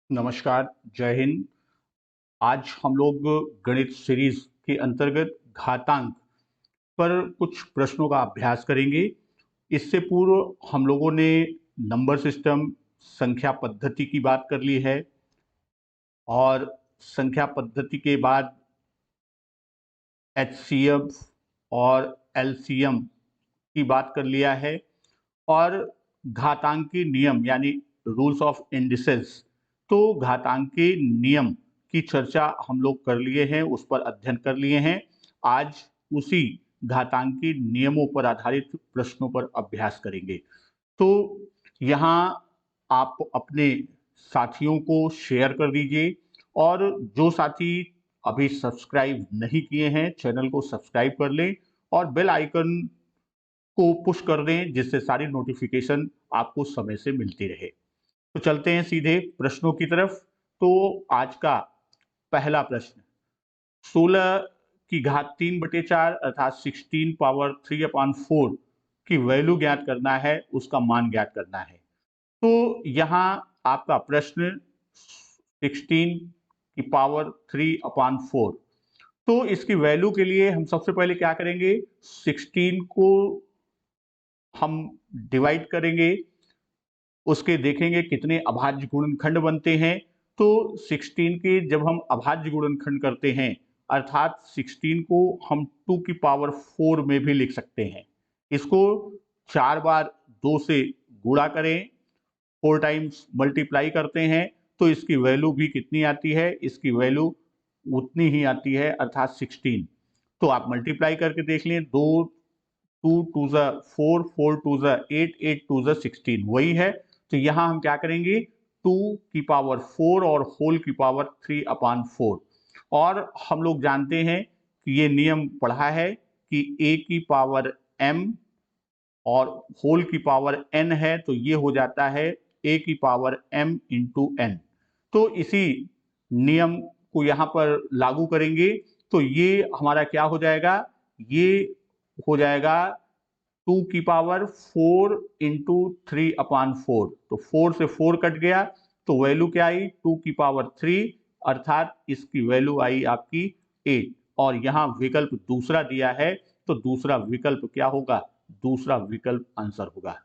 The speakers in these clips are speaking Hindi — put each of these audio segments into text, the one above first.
नमस्कार, जय हिंद। आज हम लोग गणित सीरीज के अंतर्गत घातांक पर कुछ प्रश्नों का अभ्यास करेंगे। इससे पूर्व हम लोगों ने नंबर सिस्टम, संख्या पद्धति की बात कर ली है और संख्या पद्धति के बाद एचसीएफ और एलसीएम की बात कर लिया है और घातांकी नियम यानी रूल्स ऑफ इंडिसेस, तो घातांकी नियम की चर्चा हम लोग कर लिए हैं, उस पर अध्ययन कर लिए हैं। आज उसी घातांकी नियमों पर आधारित प्रश्नों पर अभ्यास करेंगे। तो यहाँ आप अपने साथियों को शेयर कर दीजिए और जो साथी अभी सब्सक्राइब नहीं किए हैं चैनल को सब्सक्राइब कर लें और बेल आइकन को पुश कर दें, जिससे सारी नोटिफिकेशन आपको समय से मिलती रहे। तो चलते हैं सीधे प्रश्नों की तरफ। तो आज का पहला प्रश्न, 16 की घात 3/4 अर्थात 16 पावर 3/4 की वैल्यू ज्ञात करना है, उसका मान ज्ञात करना है। तो यहाँ आपका प्रश्न 16 की पावर 3/4, तो इसकी वैल्यू के लिए हम सबसे पहले क्या करेंगे, 16 को हम डिवाइड करेंगे, उसके देखेंगे कितने अभाज्य गुणनखंड बनते हैं। तो 16 के जब हम अभाज्य गुणनखंड करते हैं अर्थात 16 को हम 2 की पावर 4 में भी लिख सकते हैं। इसको 4 बार 2 से गुणा करें, 4 टाइम्स मल्टीप्लाई करते हैं तो इसकी वैल्यू भी कितनी आती है, इसकी वैल्यू उतनी ही आती है अर्थात 16। तो आप मल्टीप्लाई करके देख लें, 2 2 2 4, 4 2 8, 8 2 16 वही है। तो यहां हम क्या करेंगे, 2 की पावर 4 और होल की पावर 3/4। और हम लोग जानते हैं कि ये नियम पढ़ा है कि a की पावर m और होल की पावर n है, तो ये हो जाता है a की पावर m इंटू n। तो इसी नियम को यहाँ पर लागू करेंगे तो ये हमारा क्या हो जाएगा, ये हो जाएगा 2 की पावर 4 इंटू 3/4। तो 4 से 4 कट गया तो वैल्यू क्या आई, 2 की पावर 3 अर्थात इसकी वैल्यू आई आपकी 8। और यहाँ विकल्प दूसरा दिया है तो दूसरा विकल्प क्या होगा, दूसरा विकल्प आंसर होगा।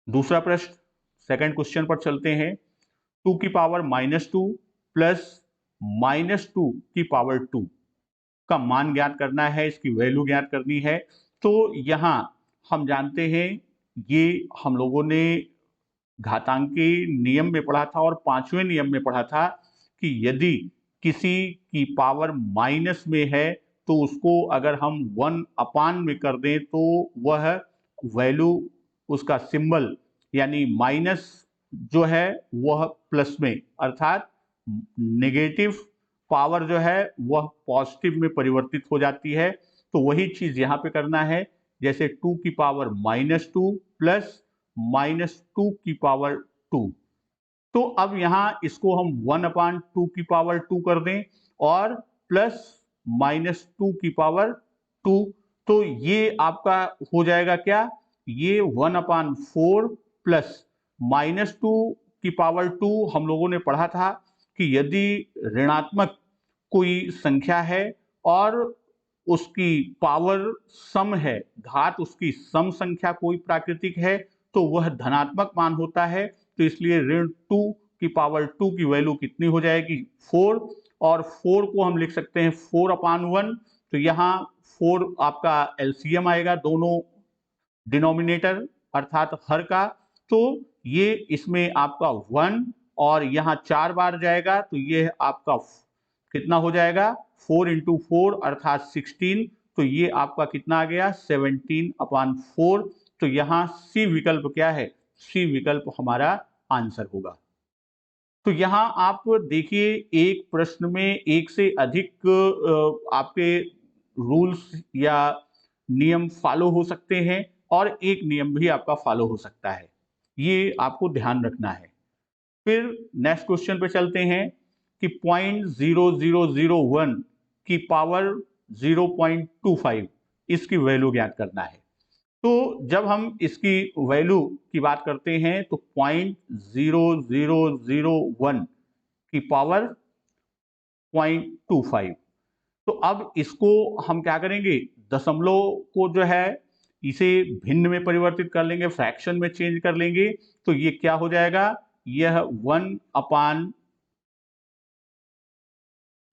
दूसरा प्रश्न, सेकंड क्वेश्चन पर चलते हैं। 2 की पावर -2 प्लस -2 की पावर 2 का मान ज्ञात करना है, इसकी वैल्यू ज्ञात करनी है। तो यहां हम जानते हैं, ये हम लोगों ने घातांकी नियम में पढ़ा था और पांचवें नियम में पढ़ा था कि यदि किसी की पावर माइनस में है तो उसको अगर हम 1/, में कर दें तो वह वैल्यू, उसका सिंबल यानी माइनस जो है वह प्लस में अर्थात नेगेटिव पावर जो है वह पॉजिटिव में परिवर्तित हो जाती है। तो वही चीज यहां पे करना है, जैसे 2 की पावर -2 प्लस -2 की पावर 2। तो अब यहां इसको हम 1/2 की पावर 2 कर दें और प्लस -2 की पावर 2। तो ये आपका हो जाएगा क्या, ये 1/4 प्लस -2 की पावर 2। हम लोगों ने पढ़ा था कि यदि ऋणात्मक कोई संख्या है और उसकी पावर सम है, घात उसकी सम संख्या कोई प्राकृतिक है, तो वह धनात्मक मान होता है। तो इसलिए ऋण 2 की पावर 2 की वैल्यू कितनी हो जाएगी, 4। और 4 को हम लिख सकते हैं 4/1। तो यहाँ 4 आपका एलसीएम आएगा दोनों डिनोमिनेटर अर्थात हर का। तो ये इसमें आपका 1 और यहाँ 4 बार जाएगा तो ये आपका कितना हो जाएगा, 4 इंटू 4 अर्थात 16। तो ये आपका कितना आ गया, 17/4। तो यहाँ सी विकल्प क्या है, सी विकल्प हमारा आंसर होगा। तो यहाँ आप देखिए, एक प्रश्न में एक से अधिक आपके रूल्स या नियम फॉलो हो सकते हैं और एक नियम भी आपका फॉलो हो सकता है, ये आपको ध्यान रखना है। फिर नेक्स्ट क्वेश्चन पे चलते हैं कि 0.0001 की पावर 0.25 इसकी वैल्यू ज्ञात करना है। तो जब हम इसकी वैल्यू की बात करते हैं तो 0.0001 की पावर 0.25। तो अब इसको हम क्या करेंगे, दशमलव को जो है इसे भिन्न में परिवर्तित कर लेंगे, फ्रैक्शन में चेंज कर लेंगे। तो ये क्या हो जाएगा, यह 1 अपान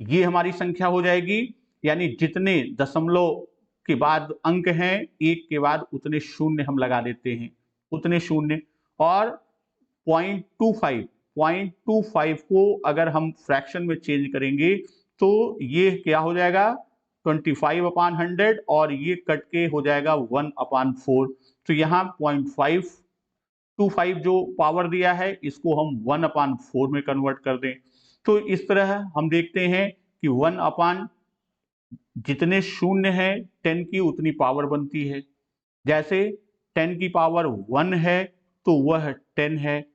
ये हमारी संख्या हो जाएगी, यानी जितने दशमलव के बाद अंक हैं, एक के बाद उतने शून्य हम लगा देते हैं, उतने शून्य। और 0.25 को अगर हम फ्रैक्शन में चेंज करेंगे तो ये क्या हो जाएगा, 25/100, और ये कट के हो जाएगा 1/4। तो यहाँ 0.525 जो पावर दिया है इसको हम 1/4 में कन्वर्ट कर दें। तो इस तरह हम देखते हैं कि 1 अपान जितने शून्य हैं 10 की उतनी पावर बनती है। जैसे 10 की पावर 1 है तो वह 10 है,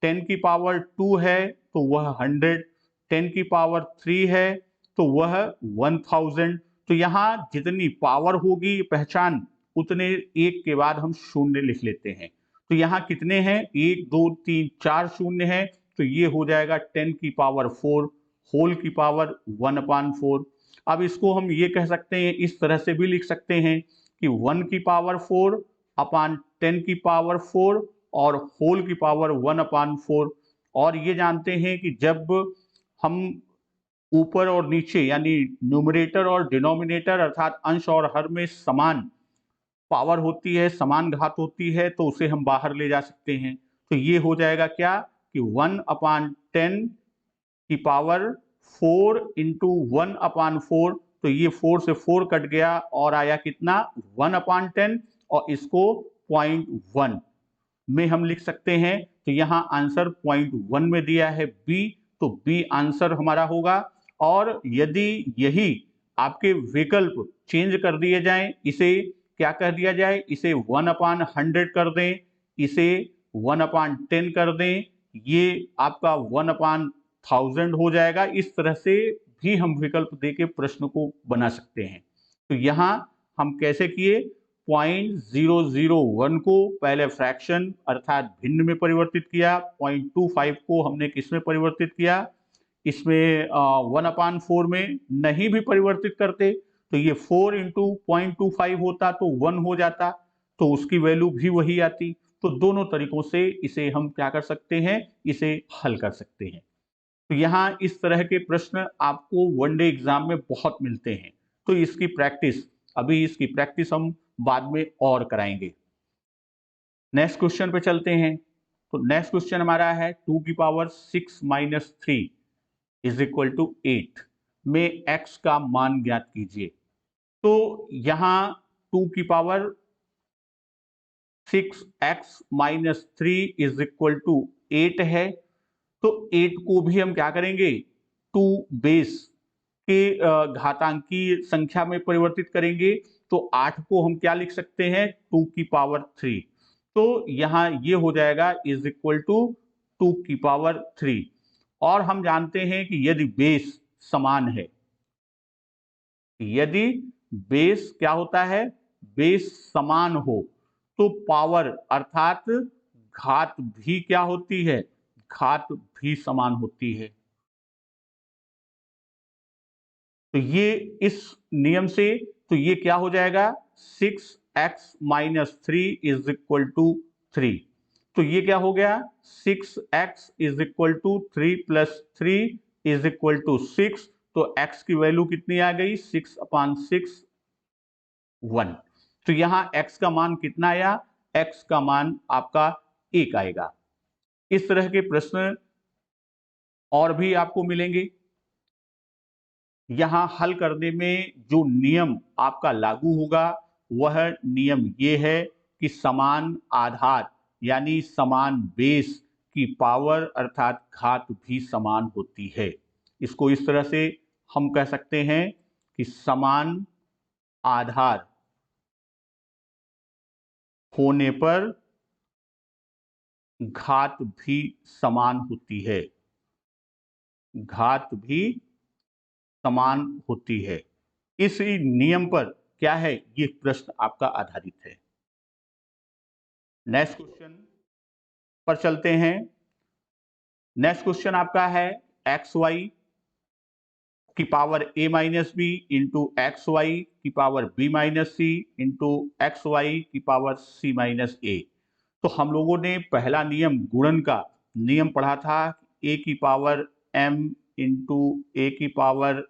10 की पावर 2 है तो वह 100, 10 की पावर 3 है तो वह 1000। तो यहाँ जितनी पावर होगी पहचान, उतने एक के बाद हम शून्य लिख लेते हैं। तो यहाँ कितने हैं, 1 2 3 4 शून्य है, तो ये हो जाएगा 10 की पावर 4 होल की पावर 1/4। अब इसको हम ये कह सकते हैं, इस तरह से भी लिख सकते हैं कि 1 की पावर 4 अपान 10 की पावर 4 और होल की पावर 1/4। और ये जानते हैं कि जब हम ऊपर और नीचे यानी न्यूमरेटर और डिनोमिनेटर अर्थात अंश और हर में समान पावर होती है, समान घात होती है, तो उसे हम बाहर ले जा सकते हैं। तो ये हो जाएगा क्या कि 1/10 की पावर 4 इंटू 1/4। तो ये 4 से 4 कट गया और आया कितना, 1/10, और इसको 0.1 में हम लिख सकते हैं। तो यहाँ आंसर 0.1 में दिया है बी, तो बी आंसर हमारा होगा। और यदि यही आपके विकल्प चेंज कर दिए जाएं, इसे क्या कर दिया जाए, इसे 1/100 कर दें, इसे 1/10 कर दें, ये आपका 1/1000 हो जाएगा। इस तरह से भी हम विकल्प देके प्रश्न को बना सकते हैं। तो यहाँ हम कैसे किए, 0.001 को पहले फ्रैक्शन अर्थात भिन्न में परिवर्तित किया, 0.25 को हमने किस में परिवर्तित किया, इसमें 1/4 में नहीं भी परिवर्तित करते तो ये 4 इंटू 0.25 होता तो 1 हो जाता, तो उसकी वैल्यू भी वही आती। तो दोनों तरीकों से इसे हम क्या कर सकते हैं, इसे हल कर सकते हैं। तो यहाँ इस तरह के प्रश्न आपको वनडे एग्जाम में बहुत मिलते हैं। तो इसकी प्रैक्टिस हम बाद में और कराएंगे। नेक्स्ट क्वेश्चन पे चलते हैं। तो नेक्स्ट क्वेश्चन हमारा है 2 की power 6 minus 3 is equal to 8 में x का मान ज्ञात कीजिए। तो यहाँ 2 की power 6x minus 3 is equal to 8 है। तो 8 को भी हम क्या करेंगे, 2 बेस के घातांकीय संख्या में परिवर्तित करेंगे। तो 8 को हम क्या लिख सकते हैं, 2 की पावर 3। तो यहाँ ये हो जाएगा इज इक्वल टू 2 की पावर 3। और हम जानते हैं कि यदि बेस समान है, यदि बेस क्या होता है, बेस समान हो तो पावर अर्थात घात भी क्या होती है, घात भी समान होती है। तो ये इस नियम से तो ये क्या हो जाएगा, 6x minus 3 is equal to 3। तो ये क्या हो गया, 6x is equal to 3 plus 3 is equal to 6। तो x की वैल्यू कितनी आ गई, 6/6 1। तो यहां x का मान कितना आया, x का मान आपका 1 आएगा। इस तरह के प्रश्न और भी आपको मिलेंगे। यहां हल करने में जो नियम आपका लागू होगा वह नियम ये है कि समान आधार यानी समान बेस की पावर अर्थात घात भी समान होती है। इसको इस तरह से हम कह सकते हैं कि समान आधार होने पर घात भी समान होती है, घात भी समान होती है। इस नियम पर क्या है, ये प्रश्न आपका आधारित है। नेक्स्ट क्वेश्चन पर चलते हैं। नेक्स्ट क्वेश्चन आपका है एक्स वाई की power a minus b into x Y की power b minus c into x Y की पावर c माइनस ए। तो हम लोगों ने पहला नियम गुणन का नियम पढ़ा था, a की पावर m इंटू ए की पावर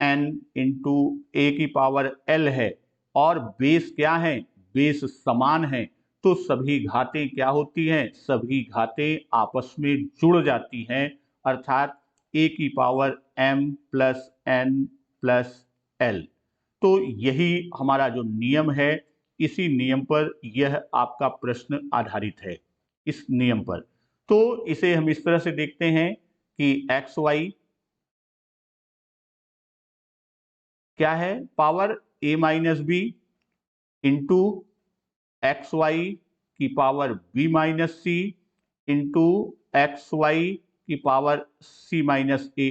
n इंटू ए की पावर l है और बेस क्या है, बेस समान है, तो सभी घातें क्या होती हैं, सभी घातें आपस में जुड़ जाती हैं, अर्थात a की power m plus n plus l। तो यही हमारा जो नियम है, इसी नियम पर यह आपका प्रश्न आधारित है, इस नियम पर। तो इसे हम इस तरह से देखते हैं कि एक्स वाई क्या है, power a minus b into x Y की power b minus c into x Y की पावर c माइनस ए।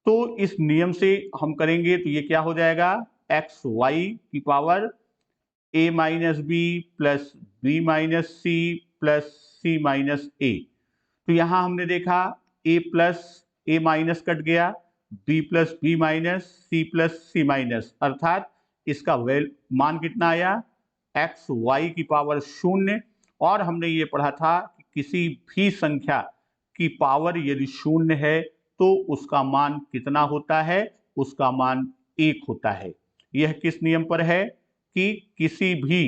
तो इस नियम से हम करेंगे तो ये क्या हो जाएगा, एक्स वाई की power a minus B plus B minus C plus C minus ए। तो यहां हमने देखा a plus A minus cut गया, b plus B minus C plus C minus, अर्थात इसका मान कितना आया, एक्स वाई की पावर 0। और हमने ये पढ़ा था कि किसी भी संख्या की पावर यदि 0 है तो उसका मान कितना होता है, उसका मान 1 होता है। यह किस नियम पर है कि किसी भी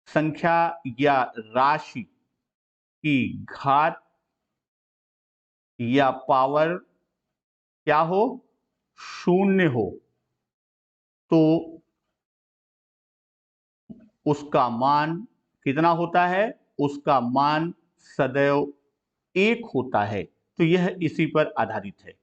संख्या या राशि की घात या पावर क्या हो, 0 हो, तो उसका मान कितना होता है, उसका मान सदैव 1 होता है। तो यह इसी पर आधारित है।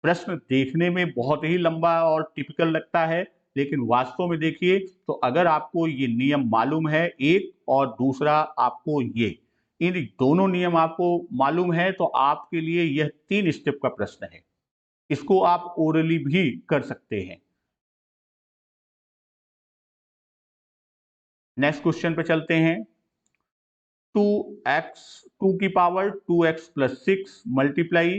प्रश्न देखने में बहुत ही लंबा और टिपिकल लगता है, लेकिन वास्तव में देखिए तो अगर आपको ये नियम मालूम है एक और दूसरा आपको ये, इन दोनों नियम आपको मालूम है तो आपके लिए यह 3 स्टेप का प्रश्न है। इसको आप ओरली भी कर सकते हैं। नेक्स्ट क्वेश्चन पे चलते हैं। 2 की पावर 2x प्लस 6 मल्टीप्लाई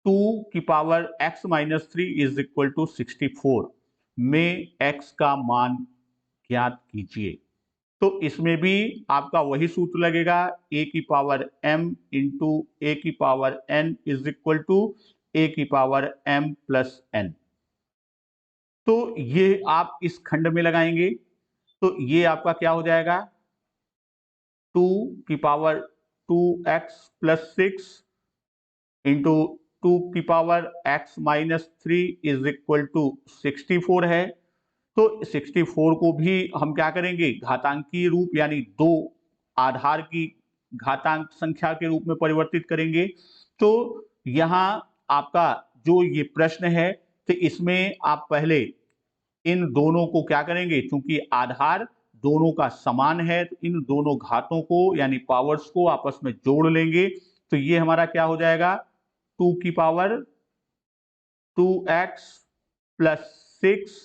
2 की power x minus 3 is equal to 64 में x का मान ज्ञात कीजिए। तो इसमें भी आपका वही सूत्र लगेगा, a की पावर m इंटू ए की power n is equal to A की पावर m प्लस n। तो ये आप इस खंड में लगाएंगे तो ये आपका क्या हो जाएगा, 2 की पावर 2x प्लस 6 इंटू 2 की power x minus 3 is equal to 64 है। तो 64 को भी हम क्या करेंगे, घातांकीय रूप यानी दो आधार की घातांक संख्या के रूप में परिवर्तित करेंगे। तो यहाँ आपका जो ये प्रश्न है, तो इसमें आप पहले इन दोनों को क्या करेंगे, क्योंकि आधार दोनों का समान है तो इन दोनों घातों को यानी पावर्स को आपस में जोड़ लेंगे। तो ये हमारा क्या हो जाएगा, 2 की power 2x plus 6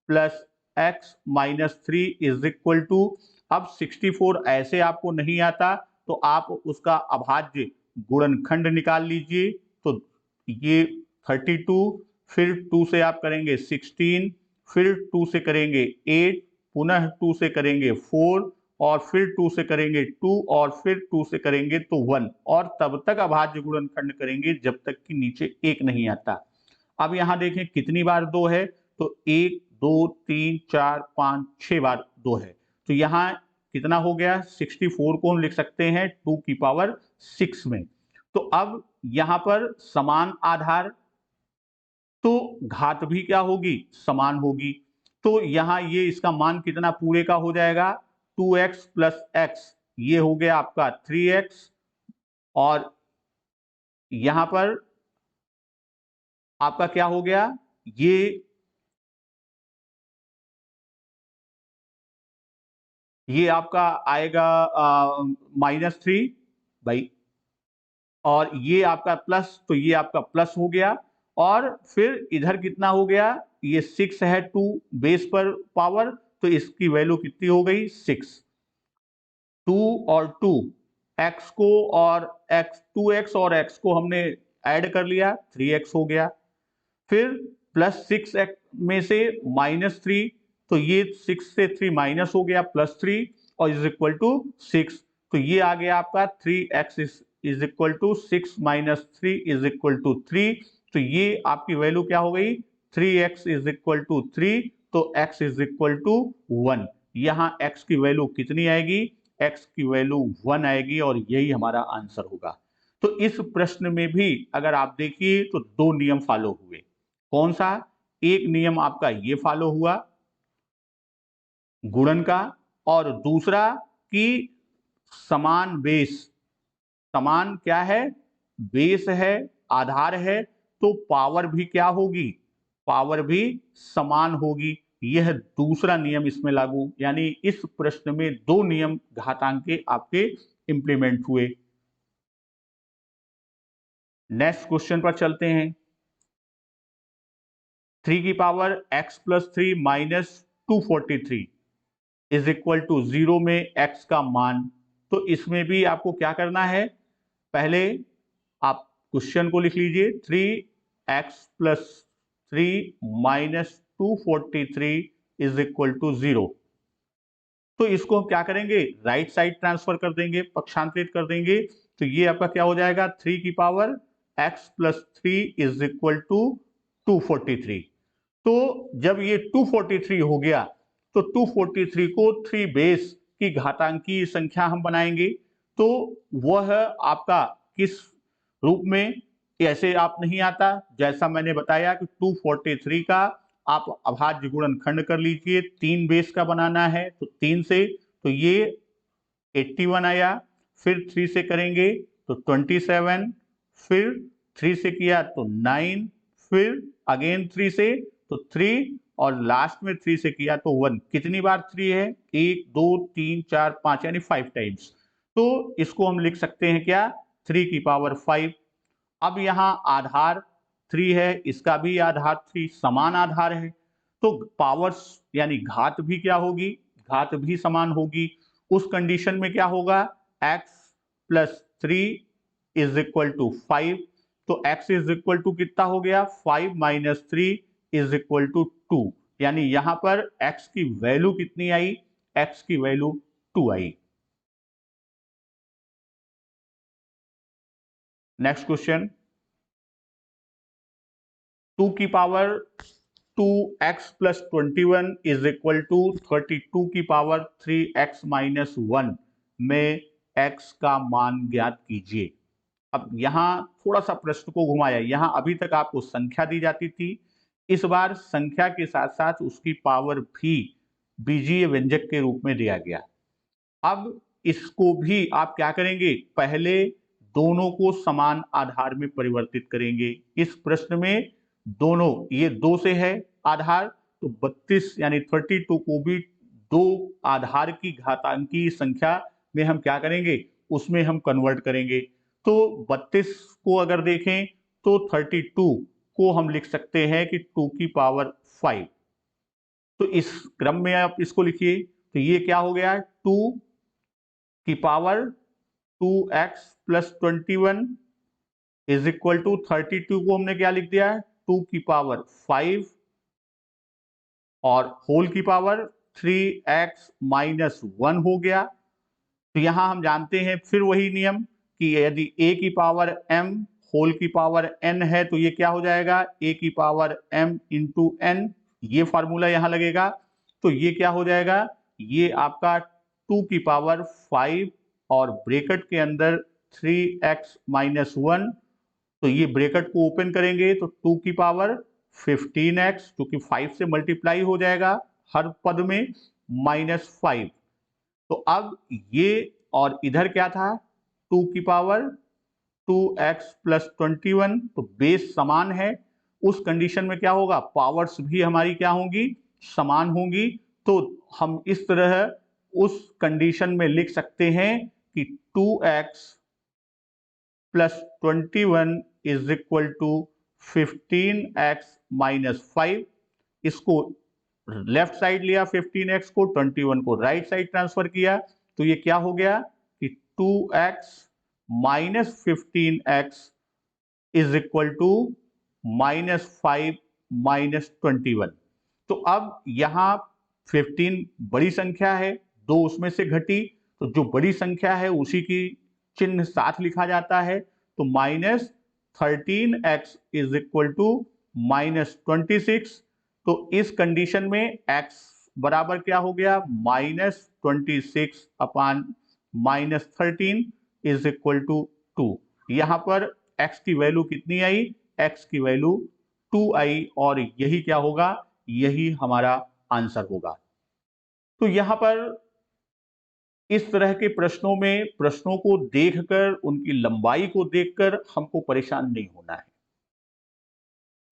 plus x minus 3 is equal to, अब 64 ऐसे आपको नहीं आता तो आप उसका अभाज्य गुणनखंड निकाल लीजिए। तो ये 32, फिर 2 से आप करेंगे 16, फिर 2 से करेंगे 8, पुनः 2 से करेंगे 4 और फिर 2 से करेंगे 2 और फिर 2 से करेंगे तो 1, और तब तक अभाज्य गुणनखंड करेंगे जब तक कि नीचे 1 नहीं आता। अब यहां देखें कितनी बार 2 है, तो 1 2 3 4 5 6 बार 2 है। तो यहां कितना हो गया, 64 को हम लिख सकते हैं 2 की पावर 6 में। तो अब यहां पर समान आधार तो घात भी क्या होगी, समान होगी। तो यहां ये इसका मान कितना पूरे का हो जाएगा, 2x प्लस एक्स, ये हो गया आपका 3x, और यहां पर आपका क्या हो गया, ये आपका आएगा -3 और ये आपका प्लस, तो ये आपका प्लस हो गया। और फिर इधर कितना हो गया, ये 6 है 2 बेस पर पावर, तो इसकी वैल्यू कितनी हो गई 6। 2 और 2 x को और x 2x और x को हमने ऐड कर लिया 3x हो गया। फिर प्लस 6x में से -3, तो ये 6 से 3 माइनस हो गया +3 और इज इक्वल टू 6। तो ये आ गया आपका 3x is equal to 6 minus 3 is equal to 3। तो ये आपकी वैल्यू क्या हो गई 3x इज इक्वल टू 3, तो x इज इक्वल टू 1। यहाँ x की वैल्यू कितनी आएगी, x की वैल्यू 1 आएगी और यही हमारा आंसर होगा। तो इस प्रश्न में भी अगर आप देखिए तो 2 नियम फॉलो हुए। कौन सा? एक नियम आपका ये फॉलो हुआ गुणन का, और दूसरा कि समान बेस, समान क्या है, बेस है, आधार है, तो पावर भी क्या होगी, पावर भी समान होगी। यह दूसरा नियम इसमें लागू, यानी इस प्रश्न में 2 नियम घातांक के आपके इंप्लीमेंट हुए। नेक्स्ट क्वेश्चन पर चलते हैं। 3 की power x plus 3 minus 243 is equal to 0 में x का मान। तो इसमें भी आपको क्या करना है, पहले आप क्वेश्चन को लिख लीजिए 3x plus 3 minus 243 is equal to 0। तो इसको हम क्या करेंगे, राइट साइड ट्रांसफर कर देंगे, पक्षांतरित कर देंगे। तो ये आपका क्या हो जाएगा 3 की power x plus 3 is equal to 243। तो जब ये 243 हो गया तो 243 को 3 बेस की घातांकीय संख्या हम बनाएंगे। तो वह आपका किस रूप में, ऐसे आप नहीं आता, जैसा मैंने बताया कि 243 का आप अभाज्य गुणनखंड कर लीजिए, 3 बेस का बनाना है तो 3 से, तो ये 81 आया। फिर 3 से करेंगे तो 27, फिर 3 से किया तो 9, फिर अगेन 3 से तो 3, और लास्ट में 3 से किया तो 1। कितनी बार 3 है, 1 2 3 4 5, यानी 5 टाइम्स। तो इसको हम लिख सकते हैं क्या, 3 की पावर 5। अब यहाँ आधार 3 है, इसका भी आधार 3, समान आधार है, तो पावर्स यानी घात भी क्या होगी, घात भी समान होगी। उस कंडीशन में क्या होगा, x plus 3 is equal to 5। तो x इज इक्वल टू कितना हो गया, 5 माइनस 3 इज इक्वल टू 2, यानी यहां पर x की वैल्यू कितनी आई, x की वैल्यू 2 आई। नेक्स्ट क्वेश्चन, 2 की power 2x plus 21 is equal to 32 की पावर 3x माइनस 1 में x का मान ज्ञात कीजिए। अब यहां थोड़ा सा प्रश्न को घुमाया, यहां अभी तक आपको संख्या दी जाती थी, इस बार संख्या के साथ साथ उसकी पावर भी बीजीय व्यंजक के रूप में दिया गया। अब इसको भी आप क्या करेंगे, पहले दोनों को समान आधार में परिवर्तित करेंगे। इस प्रश्न में दोनों, ये 2 से है आधार, तो 32 यानी 32 को भी 2 आधार की घातांकीय संख्या में हम क्या करेंगे, उसमें हम कन्वर्ट करेंगे। तो 32 को अगर देखें तो 32 को हम लिख सकते हैं कि 2 की पावर 5। तो इस क्रम में आप इसको लिखिए, तो ये क्या हो गया, 2 की power 2x plus 21 is equal to 32 को हमने क्या लिख दिया है, 2 की पावर 5 और होल की पावर 3x माइनस 1 हो गया। तो यहां हम जानते हैं फिर वही नियम कि यदि a की पावर m होल की पावर n है तो ये क्या हो जाएगा, a की पावर m इंटू n, ये फार्मूला यहां लगेगा। तो ये क्या हो जाएगा, ये आपका 2 की पावर 5 और ब्रैकेट के अंदर 3x माइनस 1, तो ये ब्रैकेट को ओपन करेंगे तो 2 की पावर 15x, क्योंकि 5 से मल्टीप्लाई हो जाएगा हर पद में, -5। तो अब ये और इधर क्या था, 2 की पावर 2x प्लस 21, तो बेस समान है। उस कंडीशन में क्या होगा, पावर्स भी हमारी क्या होंगी, समान होंगी। तो हम इस तरह उस कंडीशन में लिख सकते हैं कि 2x plus 21 is equal to 15x minus 5। इसको लेफ्ट साइड लिया 15x को, 21 को राइट साइड ट्रांसफर किया, तो ये क्या हो गया कि 2x minus 15x is equal to -5 minus 21। तो अब यहां 15 बड़ी संख्या है, दो उसमें से घटी, तो जो बड़ी संख्या है उसी की चिन्ह साथ लिखा जाता है, तो -13x इज इक्वल टू -26। तो इस कंडीशन में x बराबर क्या हो गया, -26 अपान -13 इज इक्वल टू 2। यहां पर x की वैल्यू कितनी आई, x की वैल्यू 2 आई, और यही क्या होगा, यही हमारा आंसर होगा। तो यहां पर इस तरह के प्रश्नों में प्रश्नों को देखकर, उनकी लंबाई को देखकर हमको परेशान नहीं होना है।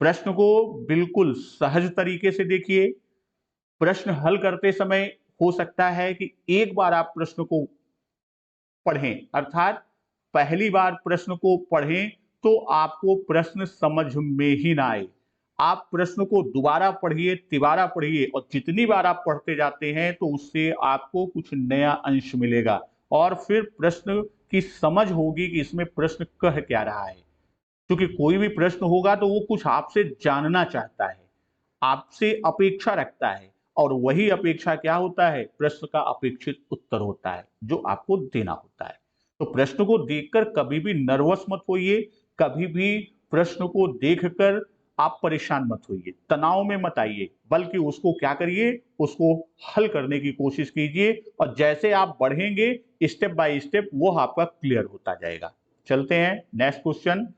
प्रश्न को बिल्कुल सहज तरीके से देखिए। प्रश्न हल करते समय हो सकता है कि एक बार आप प्रश्न को पढ़ें, अर्थात पहली बार प्रश्न को पढ़ें तो आपको प्रश्न समझ में ही ना आए। आप प्रश्न को दोबारा पढ़िए, तिबारा पढ़िए, और जितनी बार आप पढ़ते जाते हैं तो उससे आपको कुछ नया अंश मिलेगा, और फिर प्रश्न की समझ होगी कि इसमें प्रश्न कह क्या रहा है। क्योंकि कोई भी प्रश्न होगा तो वो कुछ आपसे जानना चाहता है, आपसे अपेक्षा रखता है, और वही अपेक्षा क्या होता है, प्रश्न का अपेक्षित उत्तर होता है जो आपको देना होता है। तो प्रश्न को देखकर कभी भी नर्वस मत होइए, कभी भी प्रश्न को देखकर आप परेशान मत होइए, तनाव में मत आइए, बल्कि उसको क्या करिए, उसको हल करने की कोशिश कीजिए, और जैसे आप बढ़ेंगे स्टेप बाय स्टेप वो आपका क्लियर होता जाएगा। चलते हैं नेक्स्ट क्वेश्चन।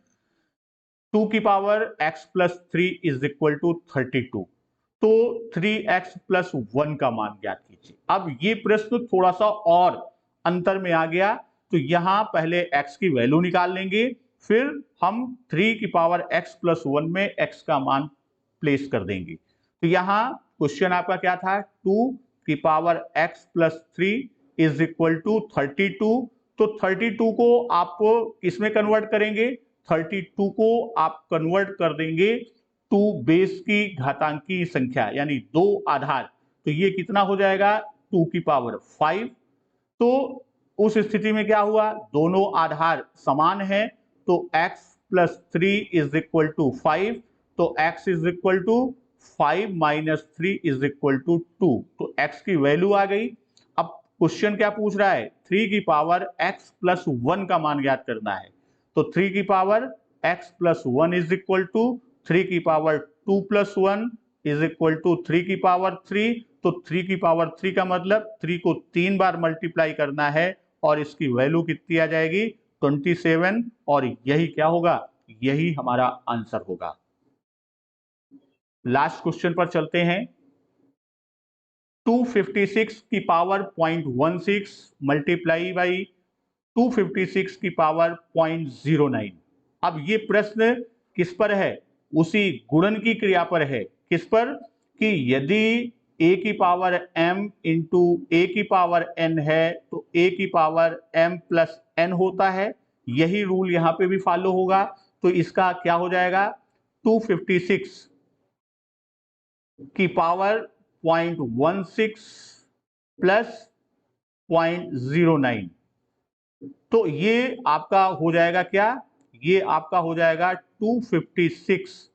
2 की power x plus 3 is equal to 32। तो 3x प्लस 1 का मान ज्ञात कीजिए। अब ये प्रश्न थोड़ा सा और अंतर में आ गया, तो यहां पहले x की वैल्यू निकाल लेंगे, फिर हम 3 की पावर x प्लस 1 में x का मान प्लेस कर देंगे। तो यहां क्वेश्चन आपका क्या था, 2 की power x plus 3 is equal to 32। तो 32 को आप किसमें कन्वर्ट करेंगे, 32 को आप कन्वर्ट कर देंगे 2 बेस की घातांकी संख्या, यानी 2 आधार, तो ये कितना हो जाएगा, 2 की पावर 5। तो उस स्थिति में क्या हुआ, दोनों आधार समान है, तो x plus 3 is equal to 5, तो x is equal to 5 minus 3 is equal to 2। तो x की वैल्यू आ गई। अब क्वेश्चन क्या पूछ रहा है, 3 की पावर x प्लस 1 का मान ज्ञात करना है। तो 3 की power x plus 1 is equal to 3 की power 2 plus 1 is equal to 3 की पावर 3। तो 3 की पावर 3 का मतलब 3 को 3 बार मल्टीप्लाई करना है, और इसकी वैल्यू कितनी आ जाएगी, 27, और यही क्या होगा, यही हमारा आंसर होगा। लास्ट क्वेश्चन पर चलते हैं। 256 की पावर 0.16 मल्टीप्लाई बाई 256 की पावर 0.09। अब ये प्रश्न किस पर है, उसी गुणन की क्रिया पर है। किस पर, कि यदि a की पावर m इंटू a की पावर n है तो a की पावर m प्लस n होता है। यही रूल यहां पे भी फॉलो होगा। तो इसका क्या हो जाएगा, 256 की पावर 0.16 प्लस 0.09। तो ये आपका हो जाएगा क्या, ये आपका हो जाएगा 256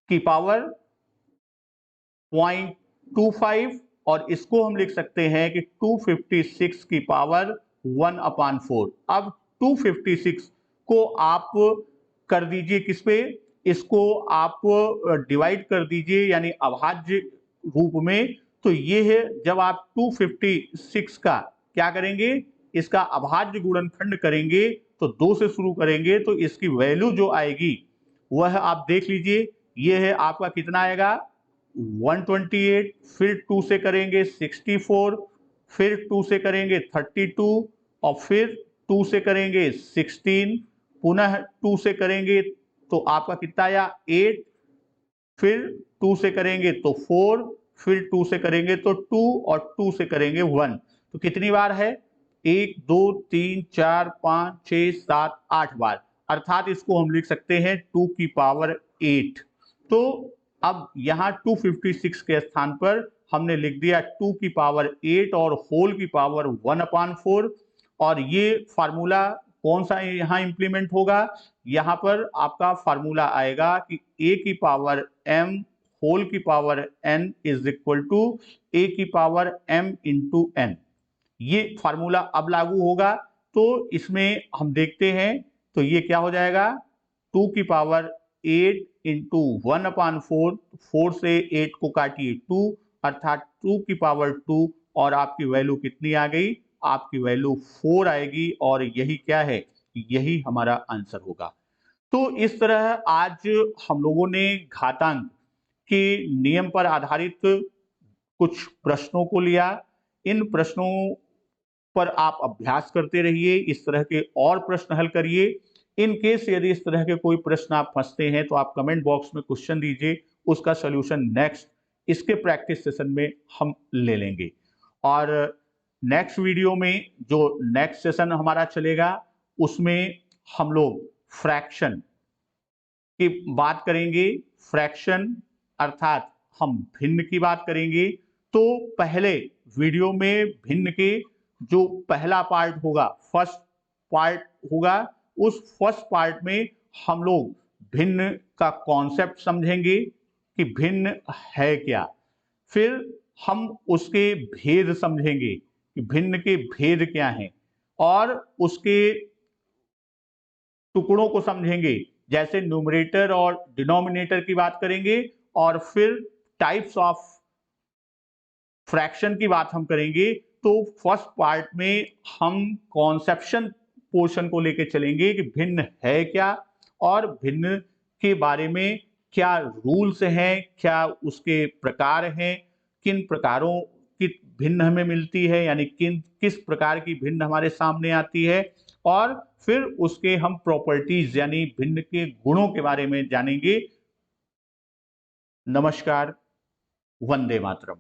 की पावर 0.25, और इसको हम लिख सकते हैं कि 256 की पावर 1/4। अब 256 को आप कर दीजिए किस पे, इसको आप डिवाइड कर दीजिए, यानी अभाज्य रूप में। तो ये है, जब आप 256 का क्या करेंगे, इसका अभाज्य गुणनखंड करेंगे, तो 2 से शुरू करेंगे, तो इसकी वैल्यू जो आएगी वह आप देख लीजिए। ये है आपका कितना आएगा, 128, फिर 2 से करेंगे 64, फिर 2 से करेंगे 32, और फिर 2 से करेंगे 16, पुनः 2 से करेंगे तो आपका कितना आया 8, फिर 2 से करेंगे तो 4, फिर 2 से करेंगे तो 2, और 2 से करेंगे 1। तो कितनी बार है, 1 2 3 4 5 6 7 8 बार, अर्थात इसको हम लिख सकते हैं 2 की पावर 8। तो अब यहाँ 256 के स्थान पर हमने लिख दिया 2 की पावर 8 और होल की पावर 1/4। और ये फार्मूला कौन सा यहाँ इंप्लीमेंट होगा? यहाँ पर आपका फार्मूला आएगा कि a की पावर m होल की power n is equal to a की पावर m इंटू n। ये फार्मूला अब लागू होगा। तो इसमें हम देखते हैं, तो ये क्या हो जाएगा? 2 की पावर 8 इंटू 1/4, 4 से 8 को काटिए 2, अर्थात 2 की पावर 2, और आपकी वैल्यू कितनी आ गई? आपकी वैल्यू 4 आएगी, और यही क्या है? यही हमारा आंसर होगा। तो इस तरह आज हम लोगों ने घातांक के नियम पर आधारित कुछ प्रश्नों को लिया। इन प्रश्नों पर आप अभ्यास करते रहिए, इस तरह के और प्रश्न हल करिए। इन केस यदि इस तरह के कोई प्रश्न आप फंसते हैं तो आप कमेंट बॉक्स में क्वेश्चन दीजिए, उसका सॉल्यूशन नेक्स्ट इसके प्रैक्टिस सेशन में हम ले लेंगे। और नेक्स्ट वीडियो में जो नेक्स्ट सेशन हमारा चलेगा उसमें हम लोग फ्रैक्शन की बात करेंगे। फ्रैक्शन अर्थात हम भिन्न की बात करेंगे। तो पहले वीडियो में भिन्न के जो पहला पार्ट होगा, फर्स्ट पार्ट होगा, उस फर्स्ट पार्ट में हम लोग भिन्न का कॉन्सेप्ट समझेंगे कि भिन्न है क्या। फिर हम उसके भेद समझेंगे कि भिन्न के भेद क्या हैं, और उसके टुकड़ों को समझेंगे, जैसे न्यूमरेटर और डिनोमिनेटर की बात करेंगे। और फिर टाइप्स ऑफ फ्रैक्शन की बात हम करेंगे। तो फर्स्ट पार्ट में हम कॉन्सेप्शन पोर्शन को लेके चलेंगे कि भिन्न है क्या, और भिन्न के बारे में क्या रूल्स हैं, क्या उसके प्रकार हैं, किन प्रकारों की भिन्न हमें मिलती है, यानी किस प्रकार की भिन्न हमारे सामने आती है। और फिर उसके हम प्रॉपर्टीज यानी भिन्न के गुणों के बारे में जानेंगे। नमस्कार, वंदे मातरम।